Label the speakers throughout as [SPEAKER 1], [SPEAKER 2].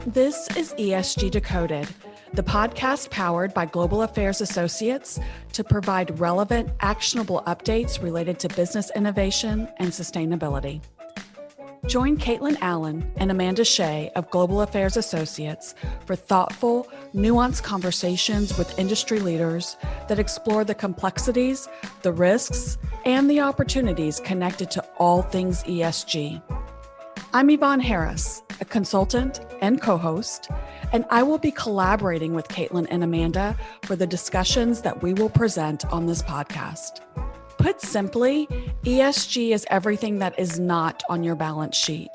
[SPEAKER 1] This is ESG Decoded, the podcast powered by Global Affairs Associates to provide relevant, actionable updates related to business innovation and sustainability. Join Kaitlyn Allen and Amanda Shea of Global Affairs Associates for thoughtful, nuanced conversations with industry leaders that explore the complexities, the risks, and the opportunities connected to all things ESG. I'm Yvonne Harris, a consultant and co-host, and I will be collaborating with Kaitlyn and Amanda for the discussions that we will present on this podcast. Put simply, ESG is everything that is not on your balance sheet.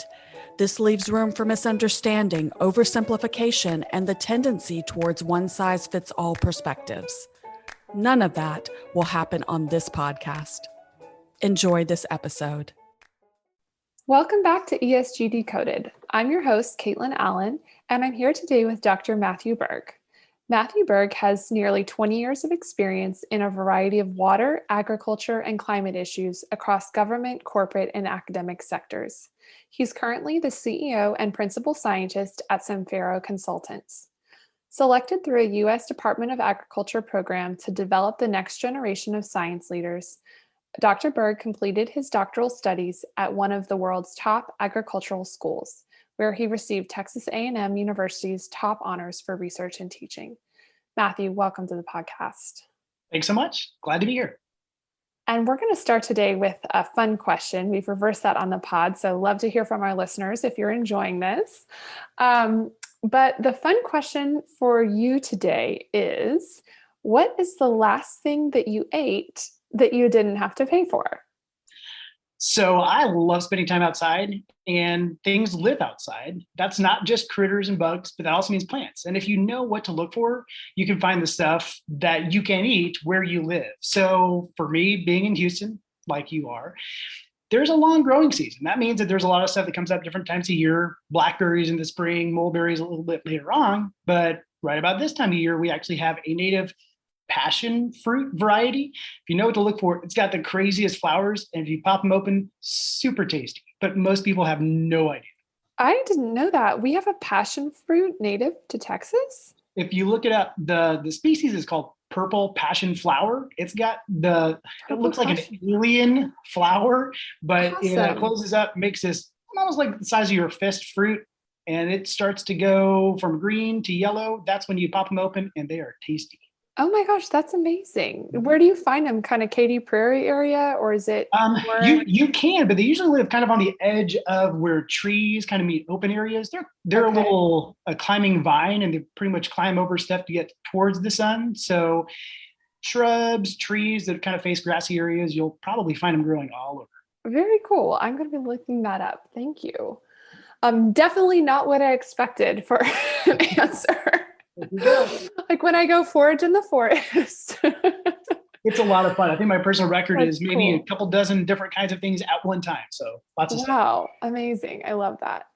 [SPEAKER 1] This leaves room for misunderstanding, oversimplification, and the tendency towards one-size-fits-all perspectives. None of that will happen on this podcast. Enjoy this episode.
[SPEAKER 2] Welcome back to ESG Decoded. I'm your host, Kaitlyn Allen, and I'm here today with Dr. Matthew Berg. Matthew Berg has nearly 20 years of experience in a variety of water, agriculture, and climate issues across government, corporate, and academic sectors. He's currently the CEO and principal scientist at Simfero Consultants. Selected through a U.S. Department of Agriculture program to develop the next generation of science leaders, Dr. Berg completed his doctoral studies at one of the world's top agricultural schools, where he received Texas A&M University's top honors for research and teaching. Matthew, welcome to the podcast.
[SPEAKER 3] Thanks so much. Glad to be here.
[SPEAKER 2] And we're going to start today with a fun question. We've reversed that on the pod, so love to hear from our listeners if you're enjoying this. But the fun question for you today is, what is the last thing that you ate that you didn't have to pay for?
[SPEAKER 3] So I love spending time outside, and things live outside. That's not just critters and bugs, but that also means plants. And if you know what to look for, you can find the stuff that you can eat where you live. So for me, being in Houston, like you are, there's a long growing season. That means that there's a lot of stuff that comes up different times of year. Blackberries in the spring, mulberries a little bit later on. But right about this time of year, we actually have a native passion fruit variety. If you know what to look for, it's got the craziest flowers, and if you pop them open, super tasty. But most people have no idea.
[SPEAKER 2] I didn't know that. We have a passion fruit native to Texas?
[SPEAKER 3] If you look it up, the species is called purple passion flower. It looks like an alien flower, but
[SPEAKER 2] awesome.
[SPEAKER 3] It closes up, makes this almost like the size of your fist fruit, and it starts to go from green to yellow. That's when you pop them open, and they are tasty.
[SPEAKER 2] Oh my gosh, that's amazing. Where do you find them? Kind of Katy Prairie area, or is it?
[SPEAKER 3] You can, but they usually live kind of on the edge of where trees kind of meet open areas. They're
[SPEAKER 2] Okay.
[SPEAKER 3] a climbing vine, and they pretty much climb over stuff to get towards the sun. So shrubs, trees that kind of face grassy areas, you'll probably find them growing all over.
[SPEAKER 2] Very cool. I'm going to be looking that up. Thank you. Definitely not what I expected for an answer. Like when I go forage in the forest.
[SPEAKER 3] It's a lot of fun. I think my personal record
[SPEAKER 2] That's
[SPEAKER 3] is maybe
[SPEAKER 2] cool.
[SPEAKER 3] a couple dozen different kinds of things at one time. So lots of stuff.
[SPEAKER 2] Wow, amazing. I love that.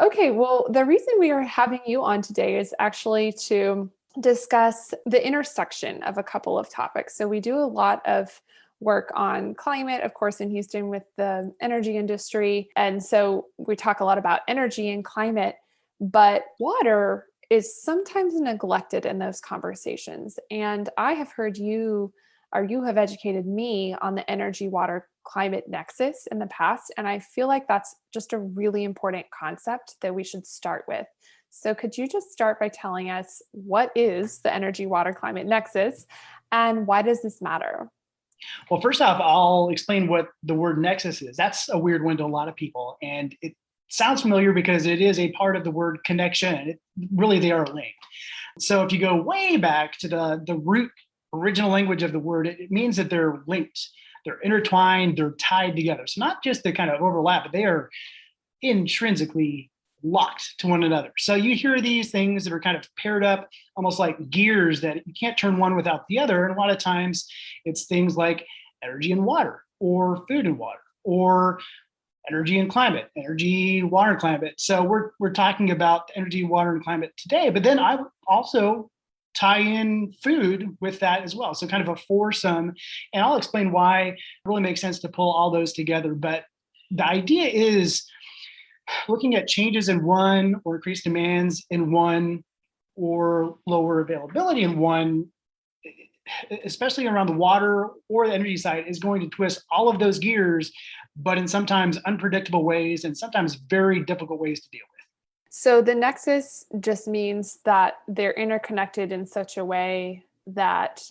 [SPEAKER 2] Okay, well, the reason we are having you on today is actually to discuss the intersection of a couple of topics. So we do a lot of work on climate, of course, in Houston with the energy industry. And so we talk a lot about energy and climate, but water is sometimes neglected in those conversations. And I have heard you have educated me on the energy, water, climate nexus in the past. And I feel like that's just a really important concept that we should start with. So could you just start by telling us what is the energy, water, climate nexus, and why does this matter?
[SPEAKER 3] Well, first off, I'll explain what the word nexus is. That's a weird one to a lot of people. And it sounds familiar because it is a part of the word connection. Really, they are linked. So if you go way back to the root original language of the word, it means that they're linked, they're intertwined, they're tied together. So not just the kind of overlap, but they are intrinsically locked to one another. So you hear these things that are kind of paired up, almost like gears that you can't turn one without the other. And a lot of times it's things like energy and water, or food and water, or energy and climate, energy, water, and climate. So we're talking about energy, water, and climate today. But then I also tie in food with that as well. So kind of a foursome. And I'll explain why it really makes sense to pull all those together. But the idea is looking at changes in one or increased demands in one or lower availability in one, especially around the water or the energy side, is going to twist all of those gears, but in sometimes unpredictable ways and sometimes very difficult ways to deal with.
[SPEAKER 2] So the nexus just means that they're interconnected in such a way that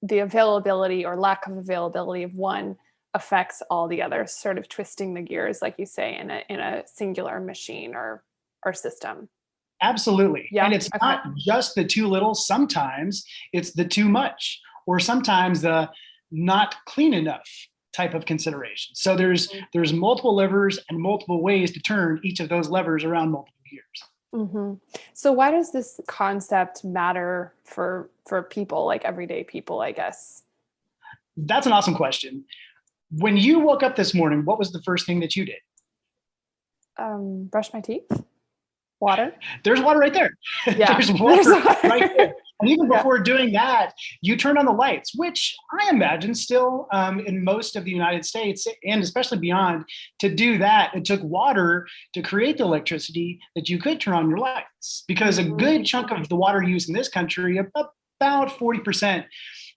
[SPEAKER 2] the availability or lack of availability of one affects all the others, sort of twisting the gears, like you say, in a singular machine or system.
[SPEAKER 3] Absolutely.
[SPEAKER 2] Yeah.
[SPEAKER 3] And it's
[SPEAKER 2] Okay.
[SPEAKER 3] not just the too little. Sometimes it's the too much, or sometimes the not clean enough type of consideration. So there's multiple levers and multiple ways to turn each of those levers around multiple gears.
[SPEAKER 2] Mm-hmm. So why does this concept matter for people, like everyday people, I guess?
[SPEAKER 3] That's an awesome question. When you woke up this morning, what was the first thing that you did?
[SPEAKER 2] Brush my teeth. Water.
[SPEAKER 3] There's water right there.
[SPEAKER 2] Yeah.
[SPEAKER 3] There's water right there. And even before doing that, you turn on the lights, which I imagine still in most of the United States and especially beyond, to do that, it took water to create the electricity that you could turn on your lights. Because a good chunk of the water use in this country, about 40%,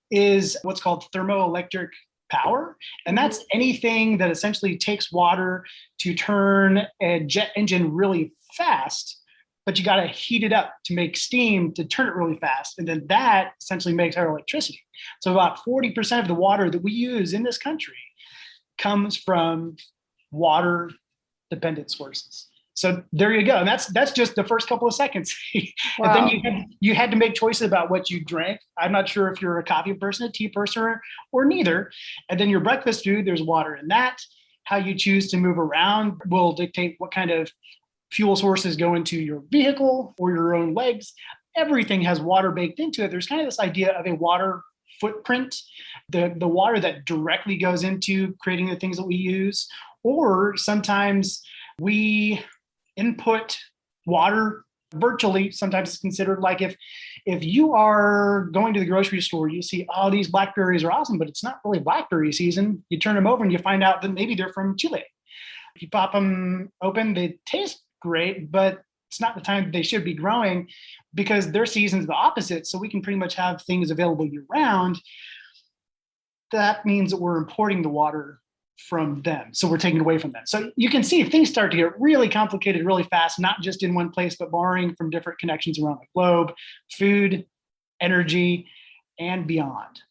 [SPEAKER 3] is what's called thermoelectric power. And that's anything that essentially takes water to turn a jet engine really fast, but you got to heat it up to make steam to turn it really fast. And then that essentially makes our electricity. So about 40% of the water that we use in this country comes from water dependent sources. So there you go. And that's just the first couple of seconds.
[SPEAKER 2] Wow.
[SPEAKER 3] And then you had to make choices about what you drank. I'm not sure if you're a coffee person, a tea person, or neither. And then your breakfast food, there's water in that. How you choose to move around will dictate what kind of fuel sources go into your vehicle or your own legs. Everything has water baked into it. There's kind of this idea of a water footprint, the water that directly goes into creating the things that we use, or sometimes we input water virtually. Sometimes it's considered like if you are going to the grocery store, you see, oh, these blackberries are awesome, but it's not really blackberry season. You turn them over and you find out that maybe they're from Chile. If you pop them open, they taste great, but it's not the time they should be growing because their season's the opposite. So we can pretty much have things available year round. That means that we're importing the water from them. So we're taking it away from them. So you can see things start to get really complicated really fast, not just in one place, but borrowing from different connections around the globe, food, energy, and beyond.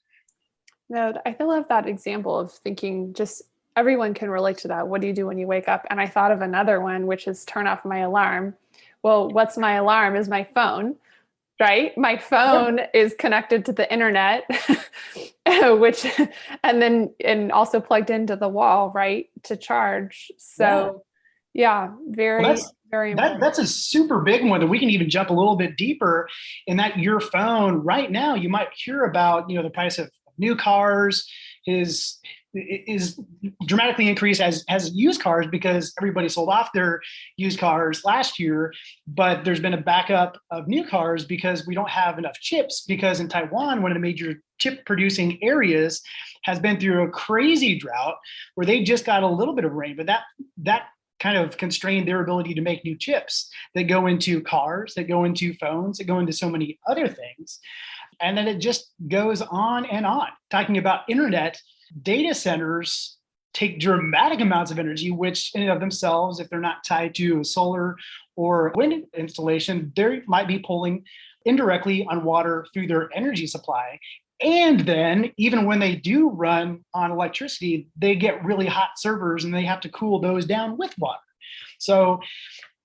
[SPEAKER 2] No, I love that example of thinking just everyone can relate to that. What do you do when you wake up? And I thought of another one, which is turn off my alarm. Well, what's my alarm is my phone, right? My phone is connected to the internet, and also plugged into the wall, right? To charge. So very important.
[SPEAKER 3] That's a super big one that we can even jump a little bit deeper in that your phone right now, you might hear about, the price of new cars is dramatically increased as used cars because everybody sold off their used cars last year, but there's been a backup of new cars because we don't have enough chips because in Taiwan, one of the major chip producing areas has been through a crazy drought where they just got a little bit of rain, but that kind of constrained their ability to make new chips that go into cars, that go into phones, that go into so many other things. And then it just goes on and on. Talking about internet, data centers take dramatic amounts of energy, which in and of themselves, if they're not tied to a solar or wind installation, they might be pulling indirectly on water through their energy supply. And then even when they do run on electricity, they get really hot servers and they have to cool those down with water. So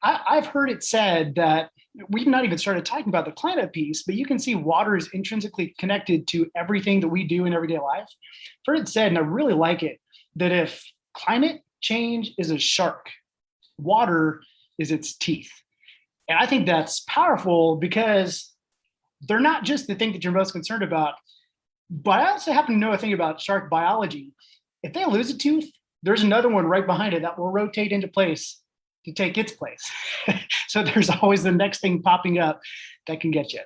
[SPEAKER 3] I've heard it said that we've not even started talking about the climate piece, but you can see water is intrinsically connected to everything that we do in everyday life. I've heard it said, and I really like it, that if climate change is a shark, water is its teeth. And I think that's powerful because they're not just the thing that you're most concerned about, but I also happen to know a thing about shark biology. If they lose a tooth, there's another one right behind it that will rotate into place to take its place. So there's always the next thing popping up that can get you.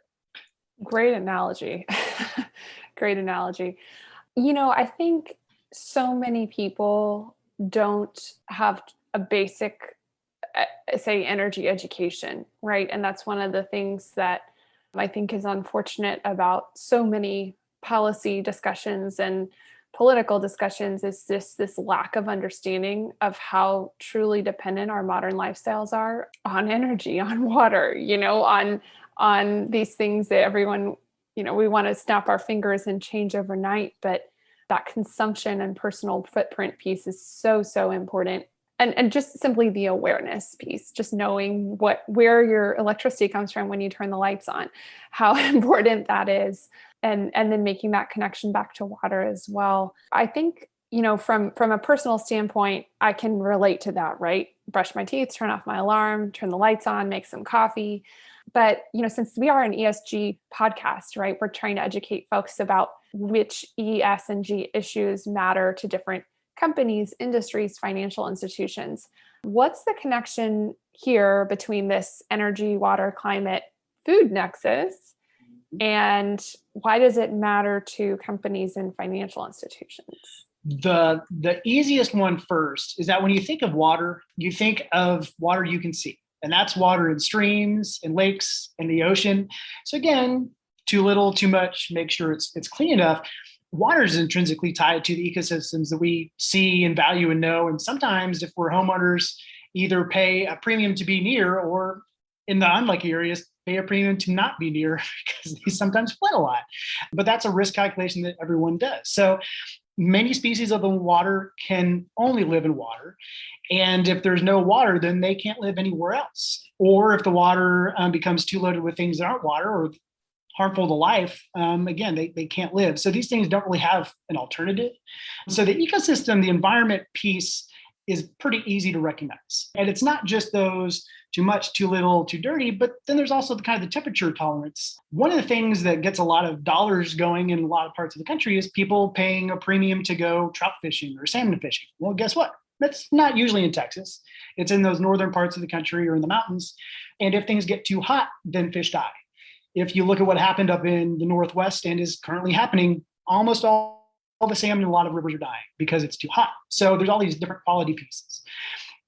[SPEAKER 2] Great analogy. Great analogy. I think so many people don't have a basic say, energy education, right? And that's one of the things that I think is unfortunate about so many policy discussions and political discussions, is this lack of understanding of how truly dependent our modern lifestyles are on energy, on water, on these things that everyone, we want to snap our fingers and change overnight, but that consumption and personal footprint piece is so, so important. And just simply the awareness piece, just knowing where your electricity comes from when you turn the lights on, how important that is, and then making that connection back to water as well. I think, from a personal standpoint, I can relate to that, right? Brush my teeth, turn off my alarm, turn the lights on, make some coffee. But, since we are an ESG podcast, right, we're trying to educate folks about which E, S, and G issues matter to different companies, industries, financial institutions. What's the connection here between this energy, water, climate, food nexus? And why does it matter to companies and financial institutions?
[SPEAKER 3] The easiest one first is that when you think of water, you think of water you can see. And that's water in streams and lakes and the ocean. So again, too little, too much, make sure it's clean enough. Water is intrinsically tied to the ecosystems that we see and value and know. And sometimes if we're homeowners, either pay a premium to be near, or in the unlucky areas, pay a premium to not be near because they sometimes flood a lot. But that's a risk calculation that everyone does. So many species of the water can only live in water. And if there's no water, then they can't live anywhere else. Or if the water becomes too loaded with things that aren't water or harmful to life, again, they can't live. So these things don't really have an alternative. So the ecosystem, the environment piece is pretty easy to recognize. And it's not just those too much, too little, too dirty, but then there's also the kind of the temperature tolerance. One of the things that gets a lot of dollars going in a lot of parts of the country is people paying a premium to go trout fishing or salmon fishing. Well, guess what? That's not usually in Texas. It's in those northern parts of the country or in the mountains. And if things get too hot, then fish die. If you look at what happened up in the Northwest and is currently happening, almost all the salmon in a lot of rivers are dying because it's too hot. So there's all these different quality pieces.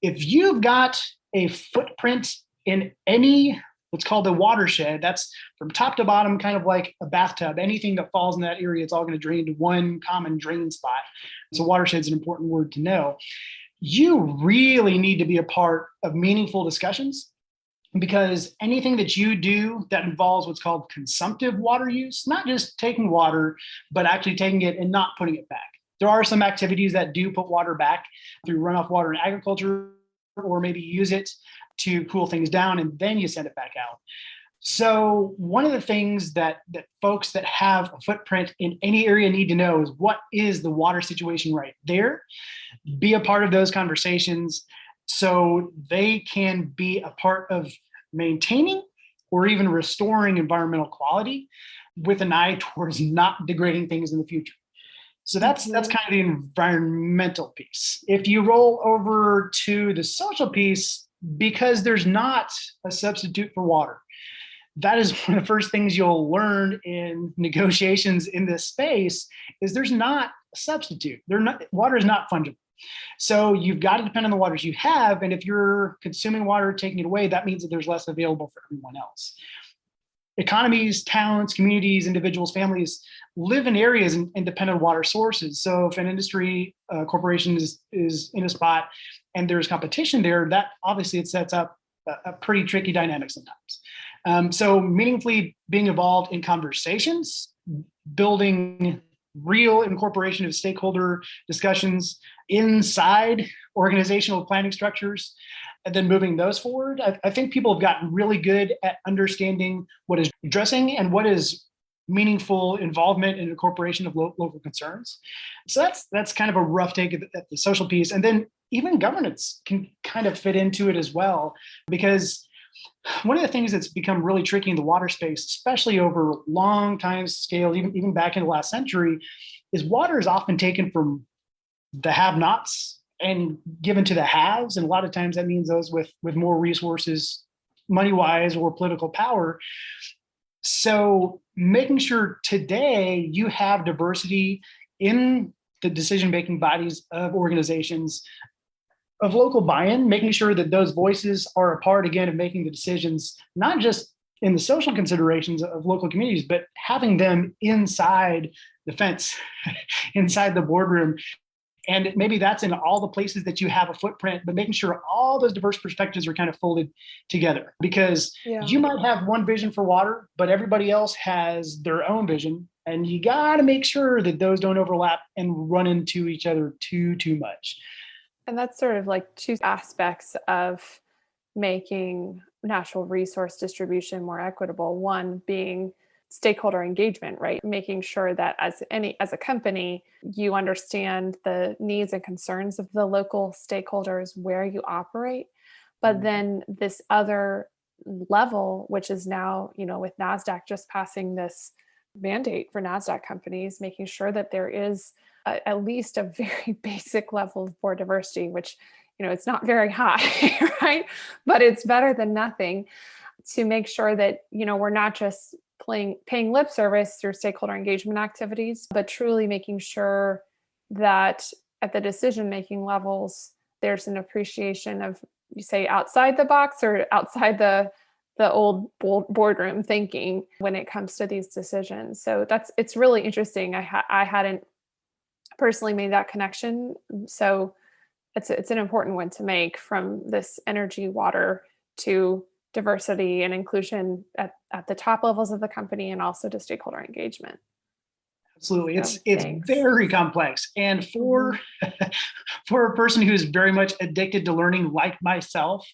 [SPEAKER 3] If you've got a footprint in any, what's called a watershed, that's from top to bottom, kind of like a bathtub, anything that falls in that area, it's all going to drain to one common drain spot. So watershed is an important word to know. You really need to be a part of meaningful discussions, because anything that you do that involves what's called consumptive water use, not just taking water, but actually taking it and not putting it back. There are some activities that do put water back through runoff water in agriculture, or maybe use it to cool things down and then you send it back out. So one of the things that folks that have a footprint in any area need to know is, what is the water situation right there? Be a part of those conversations so they can be a part of maintaining or even restoring environmental quality with an eye towards not degrading things in the future. So that's kind of the environmental piece. If you roll over to the social piece, because there's not a substitute for water, that is one of the first things you'll learn in negotiations in this space, is there's not a substitute. Water is not fungible. So you've got to depend on the waters you have. And if you're consuming water, taking it away, that means that there's less available for everyone else. Economies, towns, communities, individuals, families live in areas and depend on water sources. So if an industry corporation is in a spot and there's competition there, that obviously it sets up a pretty tricky dynamic sometimes. So meaningfully being involved in conversations, building real incorporation of stakeholder discussions inside organizational planning structures, and then moving those forward. I think people have gotten really good at understanding what is addressing and what is meaningful involvement and incorporation of local concerns. So that's kind of a rough take at the social piece. And then even governance can kind of fit into it as well, because one of the things that's become really tricky in the water space, especially over long time scale, even back in the last century, is water is often taken from the have-nots and given to the haves. And a lot of times that means those with more resources, money-wise or political power. So making sure today you have diversity in the decision-making bodies of organizations of local buy-in, making sure that those voices are a part, again, of making the decisions, not just in the social considerations of local communities, but having them inside the fence, inside the boardroom. And maybe that's in all the places that you have a footprint, but making sure all those diverse perspectives are kind of folded together, because you might have one vision for water, but everybody else has their own vision. And you got to make sure that those don't overlap and run into each other too much.
[SPEAKER 2] And that's sort of like two aspects of making natural resource distribution more equitable. One being stakeholder engagement, right? Making sure that as a company, you understand the needs and concerns of the local stakeholders where you operate. But then this other level, which is now, with NASDAQ just passing this mandate for NASDAQ companies, making sure that there is at least a very basic level of board diversity, which, it's not very high, right? But it's better than nothing, to make sure that, we're not just paying lip service through stakeholder engagement activities, but truly making sure that at the decision-making levels, there's an appreciation of, you say, outside the box or outside the old boardroom thinking when it comes to these decisions. So it's really interesting. I hadn't personally made that connection. So it's an important one to make, from this energy, water, to diversity and inclusion at the top levels of the company, and also to stakeholder engagement.
[SPEAKER 3] Absolutely.
[SPEAKER 2] So,
[SPEAKER 3] it's very complex. And for a person who's very much addicted to learning like myself,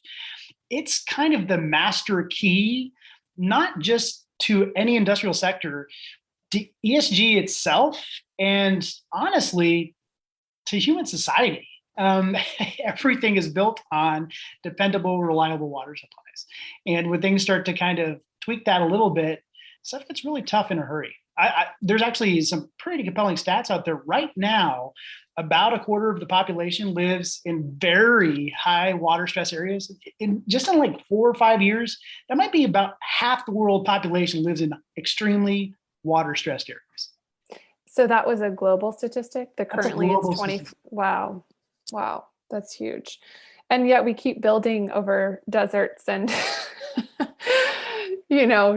[SPEAKER 3] it's kind of the master key, not just to any industrial sector, to ESG itself, and honestly, to human society. Everything is built on dependable, reliable water supplies. And when things start to kind of tweak that a little bit, stuff gets really tough in a hurry. There's actually some pretty compelling stats out there right now. About a quarter of the population lives in very high water stress areas. In like 4 or 5 years, that might be about half the world population lives in extremely water stressed areas.
[SPEAKER 2] So that was a global statistic. Currently it's 20.
[SPEAKER 3] Statistic.
[SPEAKER 2] Wow, that's huge. And yet we keep building over deserts and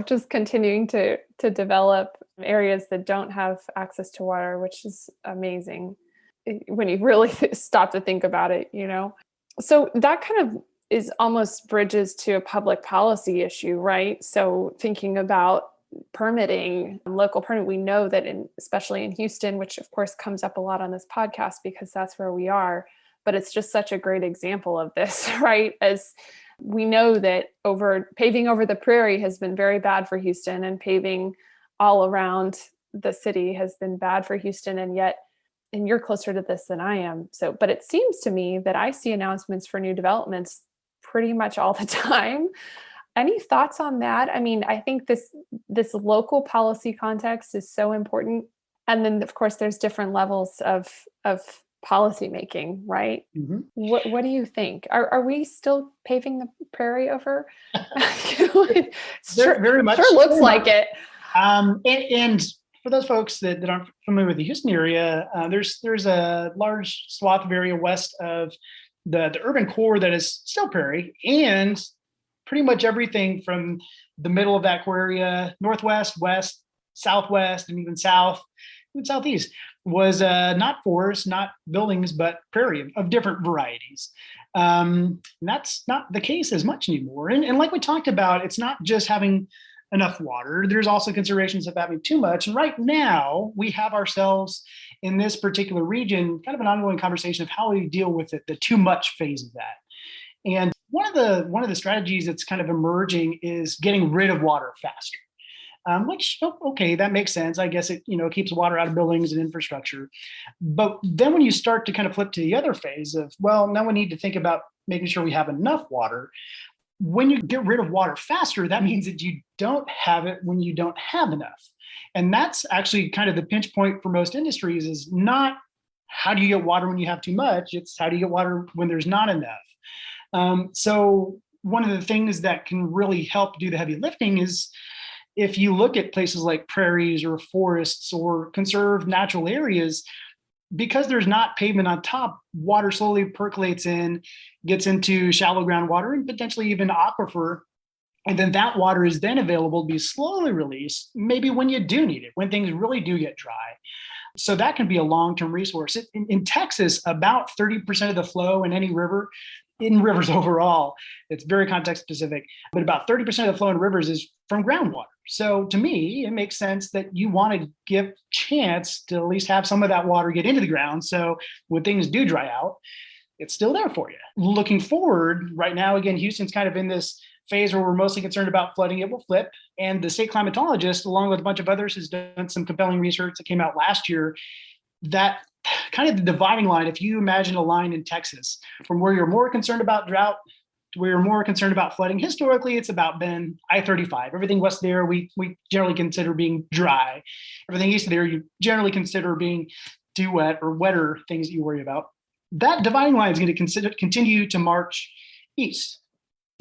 [SPEAKER 2] just continuing to develop areas that don't have access to water, which is amazing when you really stop to think about it, So that kind of is almost bridges to a public policy issue, right? So thinking about permitting, local permit, we know that especially in Houston, which of course comes up a lot on this podcast because that's where we are, but it's just such a great example of this, right? As we know that paving over the prairie has been very bad for Houston, and paving all around the city has been bad for Houston. And you're closer to this than I am. So, but it seems to me that I see announcements for new developments pretty much all the time. Any thoughts on that? I mean, I think this local policy context is so important. And then of course there's different levels of policy making, right? Mm-hmm. What do you think? Are we still paving the prairie over?
[SPEAKER 3] Very much.
[SPEAKER 2] Sure looks like it.
[SPEAKER 3] And for those folks that aren't familiar with the Houston area, there's a large swath of area west of the urban core that is still prairie, and pretty much everything from the middle of that core area, northwest, west, southwest, and even south, even southeast, was not forest, not buildings, but prairie of different varieties. And that's not the case as much anymore. And like we talked about, it's not just having enough water. There's also considerations of having too much. And right now, we have ourselves in this particular region kind of an ongoing conversation of how we deal with it, the too much phase of that. And one of the strategies that's kind of emerging is getting rid of water faster. Which, okay, that makes sense. I guess it keeps water out of buildings and infrastructure. But then when you start to kind of flip to the other phase of, well, now we need to think about making sure we have enough water. When you get rid of water faster, that means that you don't have it when you don't have enough. And that's actually kind of the pinch point for most industries, is not how do you get water when you have too much, it's how do you get water when there's not enough. So one of the things that can really help do the heavy lifting is, if you look at places like prairies or forests or conserved natural areas, because there's not pavement on top, water slowly percolates in, gets into shallow groundwater and potentially even aquifer. And then that water is then available to be slowly released, maybe when you do need it, when things really do get dry. So that can be a long-term resource. In Texas, about 30% of the flow in any river, in rivers overall, it's very context specific, but about 30% of the flow in rivers is from groundwater. So to me, it makes sense that you want to give chance to at least have some of that water get into the ground. So when things do dry out, it's still there for you. Looking forward, right now, again, Houston's kind of in this phase where we're mostly concerned about flooding. It will flip. And the state climatologist, along with a bunch of others, has done some compelling research that came out last year that kind of the dividing line, if you imagine a line in Texas, from where you're more concerned about drought to where you're more concerned about flooding. Historically, it's about been I-35. Everything west there, we generally consider being dry. Everything east of there, you generally consider being too wet or wetter things that you worry about. That dividing line is going to continue to march east.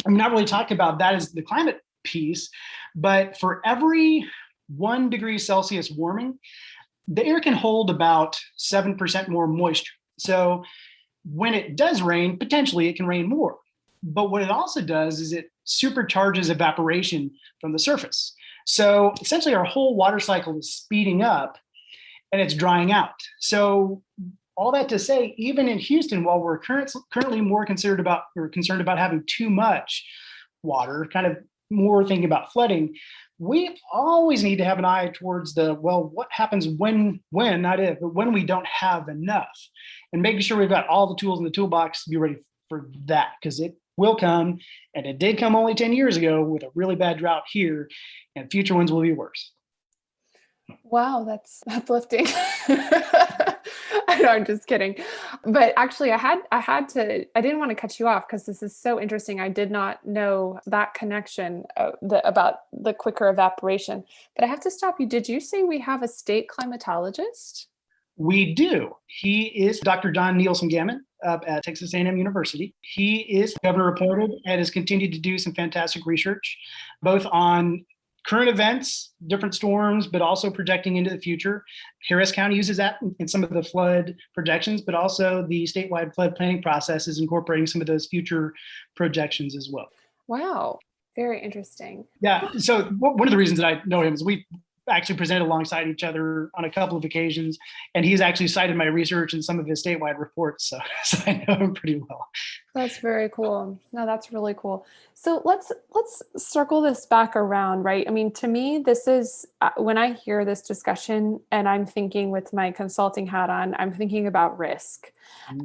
[SPEAKER 3] I'm not really talking about that as the climate piece, but for every 1 degree Celsius warming, the air can hold about 7% more moisture. So when it does rain, potentially it can rain more. But what it also does is it supercharges evaporation from the surface. So essentially our whole water cycle is speeding up and it's drying out. So all that to say, even in Houston, while we're currently more concerned about having too much water, kind of more thinking about flooding, we always need to have an eye towards what happens when not if, but when we don't have enough, and making sure we've got all the tools in the toolbox to be ready for that, because it will come, and it did come only 10 years ago with a really bad drought here, and future ones will be worse.
[SPEAKER 2] Wow, that's uplifting. No, I'm just kidding. But actually, I didn't want to cut you off because this is so interesting. I did not know that connection about the quicker evaporation. But I have to stop you. Did you say we have a state climatologist?
[SPEAKER 3] We do. He is Dr. John Nielsen Gammon up at Texas A&M University. He is governor appointed and has continued to do some fantastic research, both on current events, different storms, but also projecting into the future. Harris County uses that in some of the flood projections, but also the statewide flood planning process is incorporating some of those future projections as well.
[SPEAKER 2] Wow, very interesting.
[SPEAKER 3] Yeah. So one of the reasons that I know him is we actually presented alongside each other on a couple of occasions, and he's actually cited my research in some of his statewide reports. So I know him pretty well.
[SPEAKER 2] That's very cool. No, that's really cool. So let's circle this back around, right? I mean, to me, this is when I hear this discussion and I'm thinking with my consulting hat on, I'm thinking about risk.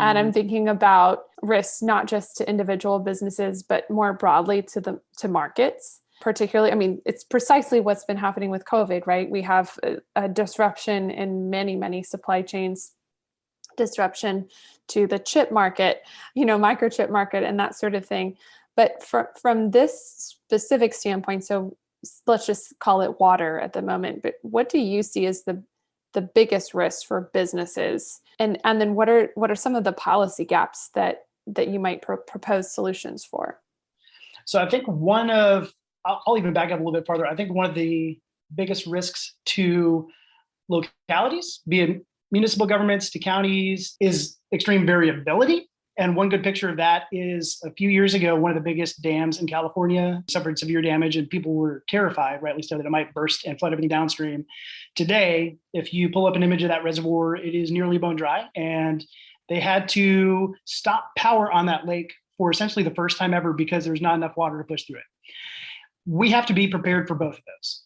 [SPEAKER 2] And I'm thinking about risk, not just to individual businesses, but more broadly to markets. Particularly, I mean, it's precisely what's been happening with COVID, right? We have a disruption in many, many supply chains, disruption to the chip market, microchip market and that sort of thing. But from this specific standpoint, so let's just call it water at the moment, but what do you see as the biggest risks for businesses? And then what are some of the policy gaps that you might propose solutions for?
[SPEAKER 3] So I think I'll even back up a little bit farther. I think one of the biggest risks to localities, be it municipal governments to counties, is extreme variability. And one good picture of that is a few years ago, one of the biggest dams in California suffered severe damage and people were terrified, rightly so, that it might burst and flood everything downstream. Today, if you pull up an image of that reservoir, it is nearly bone dry. And they had to stop power on that lake for essentially the first time ever because there's not enough water to push through it. We have to be prepared for both of those.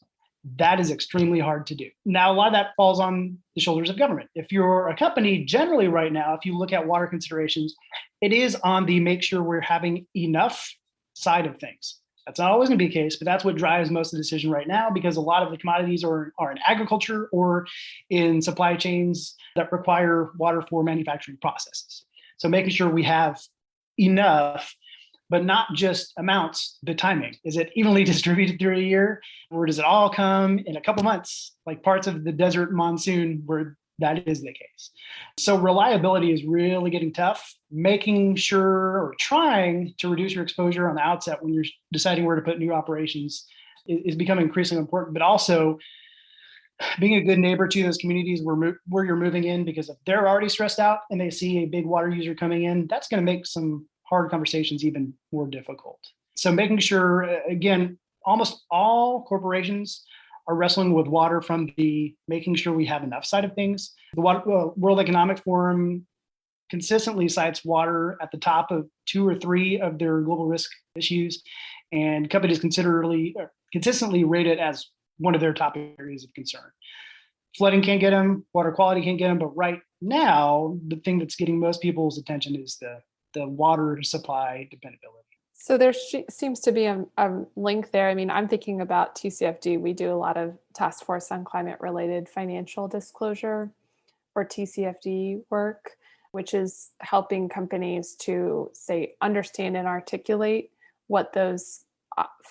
[SPEAKER 3] That is extremely hard to do. Now, a lot of that falls on the shoulders of government. If you're a company, generally right now, if you look at water considerations, it is on the make sure we're having enough side of things. That's not always going to be the case, but that's what drives most of the decision right now, because a lot of the commodities are in agriculture or in supply chains that require water for manufacturing processes. So making sure we have enough, but not just amounts, the timing. Is it evenly distributed through a year, or does it all come in a couple months, like parts of the desert monsoon where that is the case? So reliability is really getting tough. Making sure or trying to reduce your exposure on the outset when you're deciding where to put new operations is becoming increasingly important, but also being a good neighbor to those communities where you're moving in, because if they're already stressed out and they see a big water user coming in, that's going to make some hard conversations even more difficult. So making sure, again, almost all corporations are wrestling with water from the making sure we have enough side of things. The World Economic Forum consistently cites water at the top of 2 or 3 of their global risk issues, and companies consistently rate it as one of their top areas of concern. Flooding can't get them, water quality can't get them, but right now, the thing that's getting most people's attention is the water supply dependability.
[SPEAKER 2] So there seems to be a link there. I mean, I'm thinking about TCFD. We do a lot of task force on climate related financial disclosure, or TCFD work, which is helping companies to say, understand and articulate what those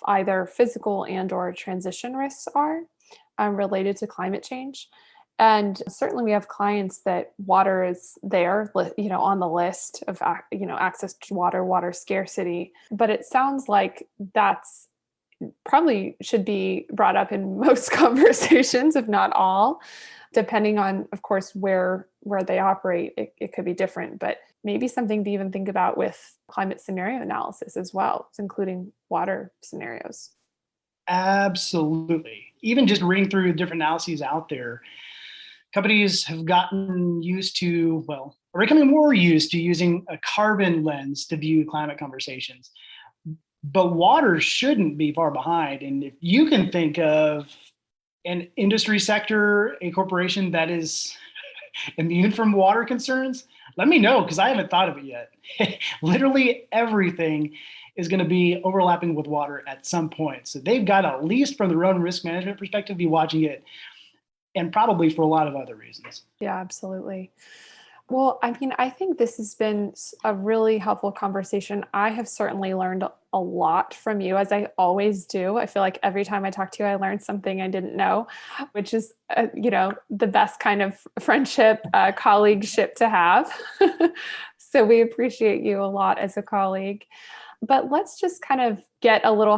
[SPEAKER 2] either physical and or transition risks are related to climate change. And certainly we have clients that water is there, on the list of, access to water scarcity. But it sounds like that's probably should be brought up in most conversations, if not all, depending on, of course, where they operate. It could be different, but maybe something to even think about with climate scenario analysis as well, including water scenarios.
[SPEAKER 3] Absolutely. Even just reading through different analyses out there, companies have gotten used to, are becoming more used to using a carbon lens to view climate conversations. But water shouldn't be far behind. And if you can think of an industry sector, a corporation that is immune from water concerns, let me know, because I haven't thought of it yet. Literally everything is going to be overlapping with water at some point. So they've got, at least from their own risk management perspective, be watching it, and probably for a lot of other reasons.
[SPEAKER 2] Yeah, absolutely. Well, I mean, I think this has been a really helpful conversation. I have certainly learned a lot from you, as I always do. I feel like every time I talk to you, I learned something I didn't know, which is, the best kind of friendship, colleagueship to have. So we appreciate you a lot as a colleague. But let's just kind of get a little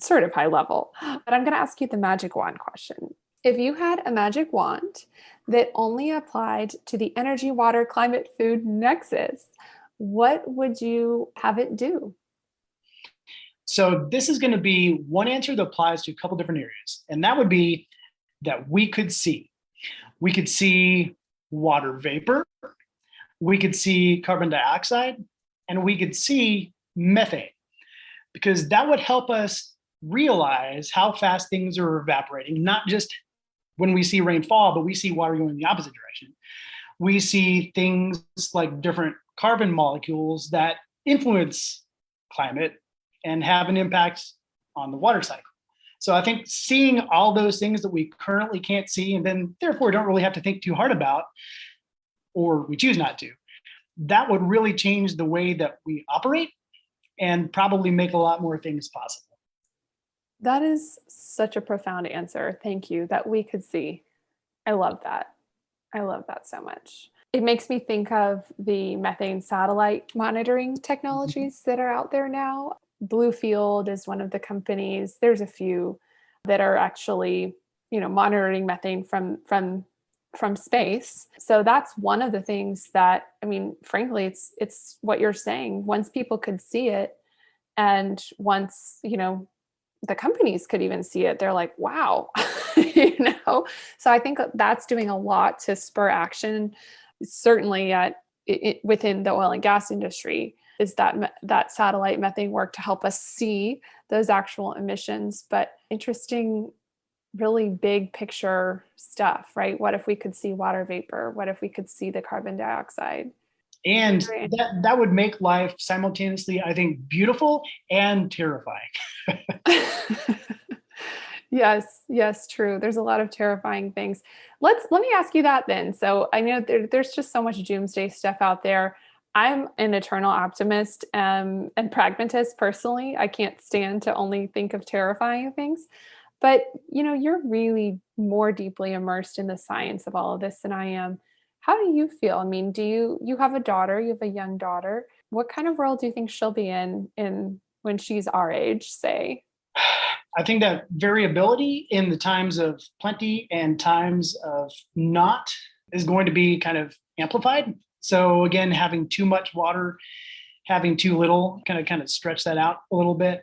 [SPEAKER 2] sort of high level. But I'm going to ask you the magic wand question. If you had a magic wand that only applied to the energy, water, climate, food nexus, what would you have it do?
[SPEAKER 3] So this is going to be one answer that applies to a couple different areas. And that would be that we could see water vapor, we could see carbon dioxide, and we could see methane, because that would help us realize how fast things are evaporating, not just when we see rain fall, but we see water going in the opposite direction. We see things like different carbon molecules that influence climate and have an impact on the water cycle. So I think seeing all those things that we currently can't see, and then therefore don't really have to think too hard about, or we choose not to, that would really change the way that we operate and probably make a lot more things possible.
[SPEAKER 2] That is such a profound answer. Thank you. That we could see. I love that. I love that so much. It makes me think of the methane satellite monitoring technologies that are out there now. Bluefield is one of the companies. There's a few that are actually, monitoring methane from space. So that's one of the things that, I mean, frankly, it's what you're saying. Once people could see it, and once, the companies could even see it, they're like, wow, So I think that's doing a lot to spur action, certainly within the oil and gas industry, is that satellite methane work to help us see those actual emissions. But interesting, really big picture stuff, right? What if we could see water vapor? What if we could see the carbon dioxide?
[SPEAKER 3] And that would make life simultaneously, I think, beautiful and terrifying.
[SPEAKER 2] Yes, true. There's a lot of terrifying things. Let me ask you that then. So I know there's just so much doomsday stuff out there. I'm an eternal optimist and pragmatist personally. I can't stand to only think of terrifying things. But, you're really more deeply immersed in the science of all of this than I am. How do you feel? I mean, you have a daughter, you have a young daughter. What kind of world do you think she'll be in when she's our age, say?
[SPEAKER 3] I think that variability in the times of plenty and times of not is going to be kind of amplified. So again, having too much water, having too little, kind of stretch that out a little bit.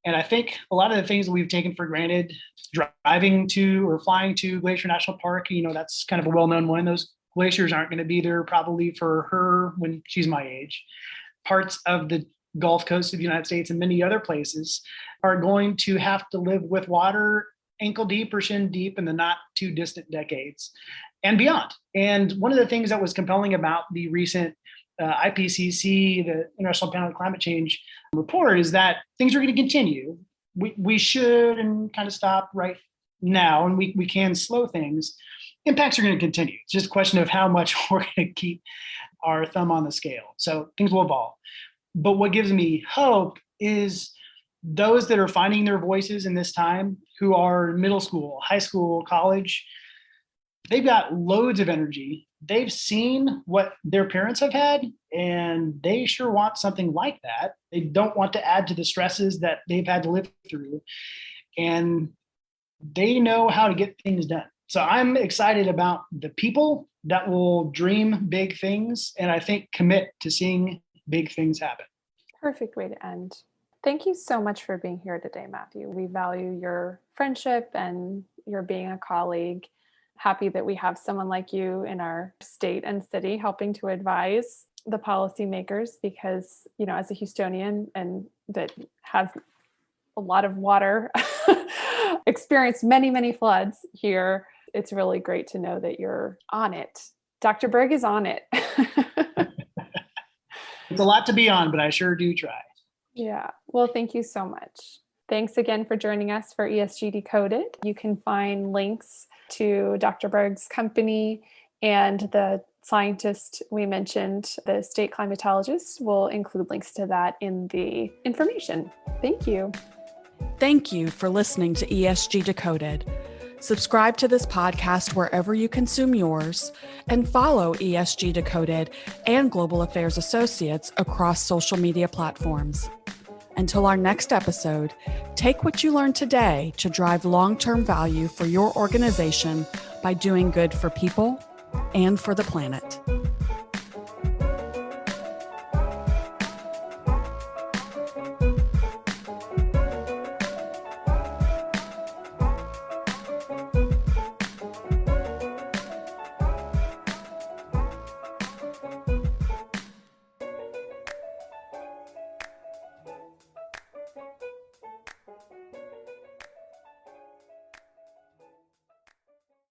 [SPEAKER 3] And I think a lot of the things that we've taken for granted, driving to or flying to Glacier National Park, that's kind of a well-known one. Those glaciers aren't going to be there probably for her when she's my age. Parts of the Gulf Coast of the United States and many other places are going to have to live with water ankle deep or shin deep in the not too distant decades and beyond. And one of the things that was compelling about the recent IPCC, the International Panel on Climate Change report, is that things are going to continue. We should and kind of stop right now, and we can slow things. Impacts are going to continue. It's just a question of how much we're going to keep our thumb on the scale. So things will evolve. But what gives me hope is those that are finding their voices in this time, who are middle school, high school, college, they've got loads of energy. They've seen what their parents have had, and they sure want something like that. They don't want to add to the stresses that they've had to live through, and they know how to get things done. So I'm excited about the people that will dream big things, and I think commit to seeing big things happen.
[SPEAKER 2] Perfect way to end. Thank you so much for being here today, Matthew. We value your friendship and your being a colleague. Happy that we have someone like you in our state and city helping to advise the policymakers, because, as a Houstonian and that has a lot of water, experienced many, many floods here, it's really great to know that you're on it. Dr. Berg is on it.
[SPEAKER 3] It's a lot to be on, but I sure do try.
[SPEAKER 2] Yeah. Well, thank you so much. Thanks again for joining us for ESG Decoded. You can find links to Dr. Berg's company and the scientist we mentioned, the state climatologist. We'll include links to that in the information. Thank you.
[SPEAKER 1] Thank you for listening to ESG Decoded. Subscribe to this podcast wherever you consume yours, and follow ESG Decoded and Global Affairs Associates across social media platforms. Until our next episode, take what you learned today to drive long-term value for your organization by doing good for people and for the planet.